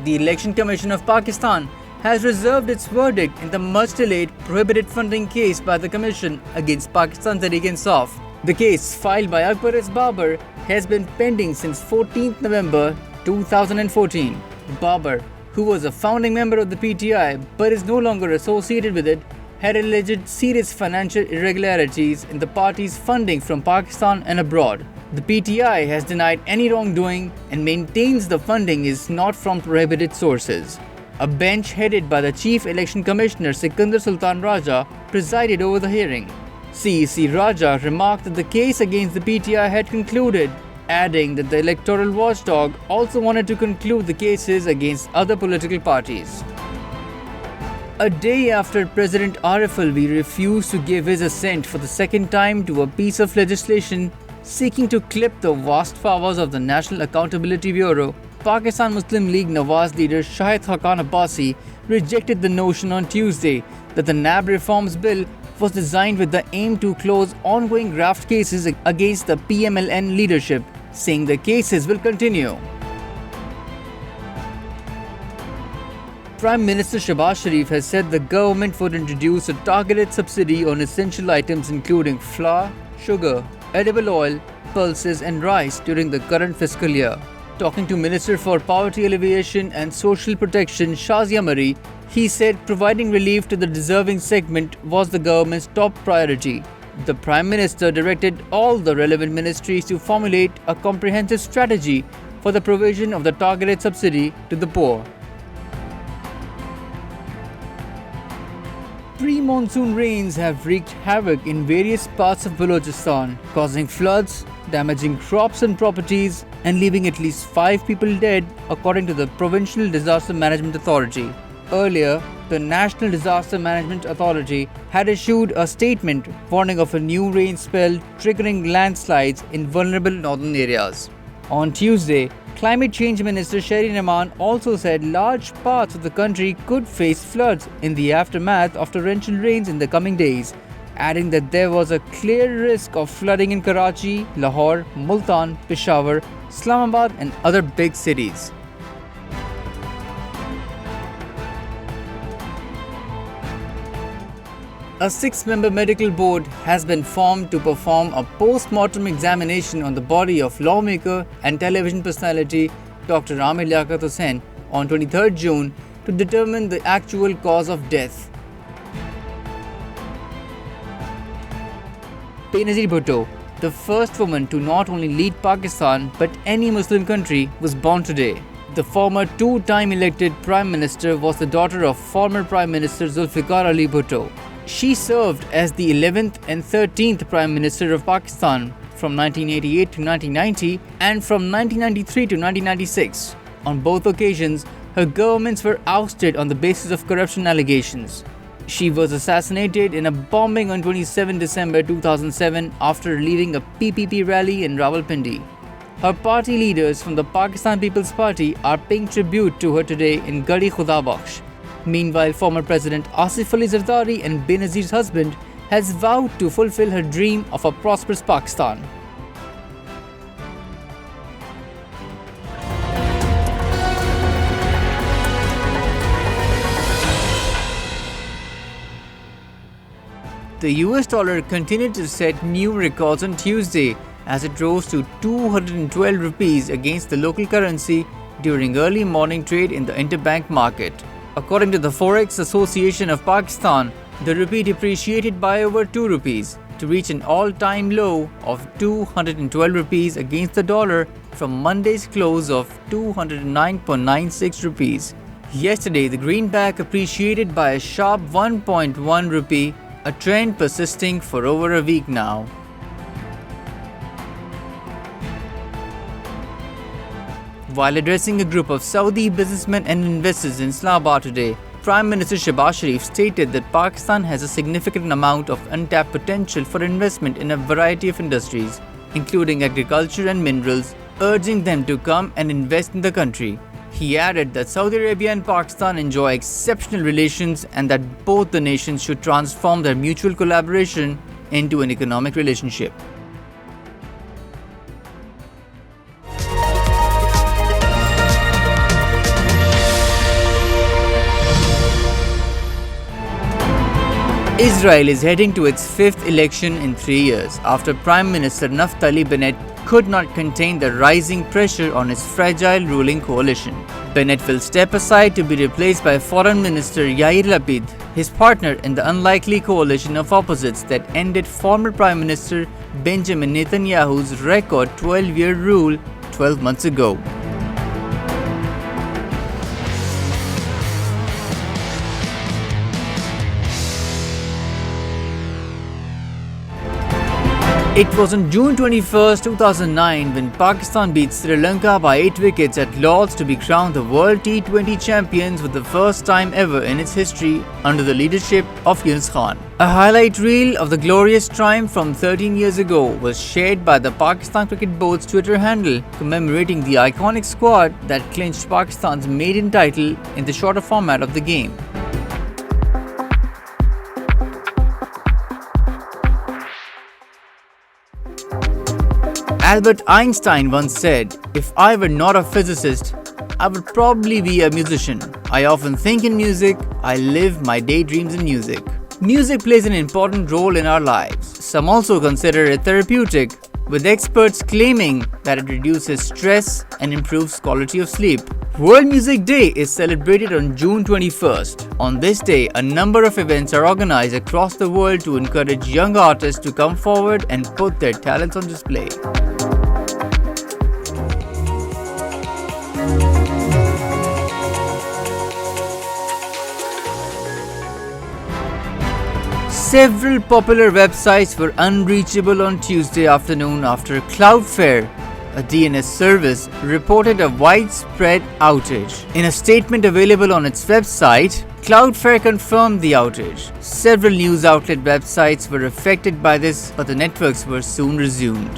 The Election Commission of Pakistan has reserved its verdict in the much-delayed prohibited funding case by the Commission against Pakistan Tehreek-e-Insaf. The case, filed by Akbar S. Babar, has been pending since 14th November 2014. Babar, who was a founding member of the PTI but is no longer associated with it, had alleged serious financial irregularities in the party's funding from Pakistan and abroad. The PTI has denied any wrongdoing and maintains the funding is not from prohibited sources. A bench headed by the Chief Election Commissioner Sikandar Sultan Raja presided over the hearing. CEC Raja remarked that the case against the PTI had concluded, adding that the electoral watchdog also wanted to conclude the cases against other political parties. A day after President Arif Alvi refused to give his assent for the second time to a piece of legislation seeking to clip the vast powers of the National Accountability Bureau, Pakistan Muslim League Nawaz leader Shahid Khaqan Abbasi rejected the notion on Tuesday that the NAB reforms bill was designed with the aim to close ongoing graft cases against the PMLN leadership, saying the cases will continue. Prime Minister Shehbaz Sharif has said the government would introduce a targeted subsidy on essential items including flour, sugar, edible oil, pulses and rice during the current fiscal year. Talking to Minister for Poverty Alleviation and Social Protection Shazia Mari, he said providing relief to the deserving segment was the government's top priority. The Prime Minister directed all the relevant ministries to formulate a comprehensive strategy for the provision of the targeted subsidy to the poor. Pre-monsoon rains have wreaked havoc in various parts of Balochistan, causing floods, damaging crops and properties, and leaving at least 5 people dead, according to the Provincial Disaster Management Authority. Earlier, the National Disaster Management Authority had issued a statement warning of a new rain spell triggering landslides in vulnerable northern areas. On Tuesday, Climate Change Minister Sherry Rahman also said large parts of the country could face floods in the aftermath of torrential rains in the coming days, adding that there was a clear risk of flooding in Karachi, Lahore, Multan, Peshawar, Islamabad and other big cities. A 6-member medical board has been formed to perform a post-mortem examination on the body of lawmaker and television personality Dr. Amir Liaquat Hussain on 23rd June to determine the actual cause of death. Benazir Bhutto, the first woman to not only lead Pakistan but any Muslim country, was born today. The former 2-time elected Prime Minister was the daughter of former Prime Minister Zulfikar Ali Bhutto. She served as the 11th and 13th Prime Minister of Pakistan from 1988 to 1990 and from 1993 to 1996. On both occasions, her governments were ousted on the basis of corruption allegations. She was assassinated in a bombing on 27 December 2007 after leaving a PPP rally in Rawalpindi. Her party leaders from the Pakistan People's Party are paying tribute to her today in Gadi Khuda Bakhsh. Meanwhile, former President Asif Ali Zardari and Benazir's husband has vowed to fulfill her dream of a prosperous Pakistan. The US dollar continued to set new records on Tuesday as it rose to 212 rupees against the local currency during early morning trade in the interbank market. According to the Forex Association of Pakistan, the rupee depreciated by over 2 rupees to reach an all-time low of 212 rupees against the dollar from Monday's close of 209.96 rupees. Yesterday, the greenback appreciated by a sharp 1.1 rupee, a trend persisting for over a week now. While addressing a group of Saudi businessmen and investors in Islamabad today, Prime Minister Shehbaz Sharif stated that Pakistan has a significant amount of untapped potential for investment in a variety of industries, including agriculture and minerals, urging them to come and invest in the country. He added that Saudi Arabia and Pakistan enjoy exceptional relations and that both the nations should transform their mutual collaboration into an economic relationship. Israel is heading to its fifth election in 3 years after Prime Minister Naftali Bennett could not contain the rising pressure on his fragile ruling coalition. Bennett will step aside to be replaced by Foreign Minister Yair Lapid, his partner in the unlikely coalition of opposites that ended former Prime Minister Benjamin Netanyahu's record 12-year rule 12 months ago. It was on June 21, 2009 when Pakistan beat Sri Lanka by 8 wickets at Lord's to be crowned the World T20 champions for the first time ever in its history under the leadership of Yunus Khan. A highlight reel of the glorious triumph from 13 years ago was shared by the Pakistan Cricket Board's Twitter handle, commemorating the iconic squad that clinched Pakistan's maiden title in the shorter format of the game. Albert Einstein once said, "If I were not a physicist, I would probably be a musician. I often think in music, I live my daydreams in music." Music plays an important role in our lives. Some also consider it therapeutic, with experts claiming that it reduces stress and improves quality of sleep. World Music Day is celebrated on June 21st. On this day, a number of events are organized across the world to encourage young artists to come forward and put their talents on display. Several popular websites were unreachable on Tuesday afternoon after Cloudflare, a DNS service, reported a widespread outage. In a statement available on its website, Cloudflare confirmed the outage. Several news outlet websites were affected by this, but the networks were soon resumed.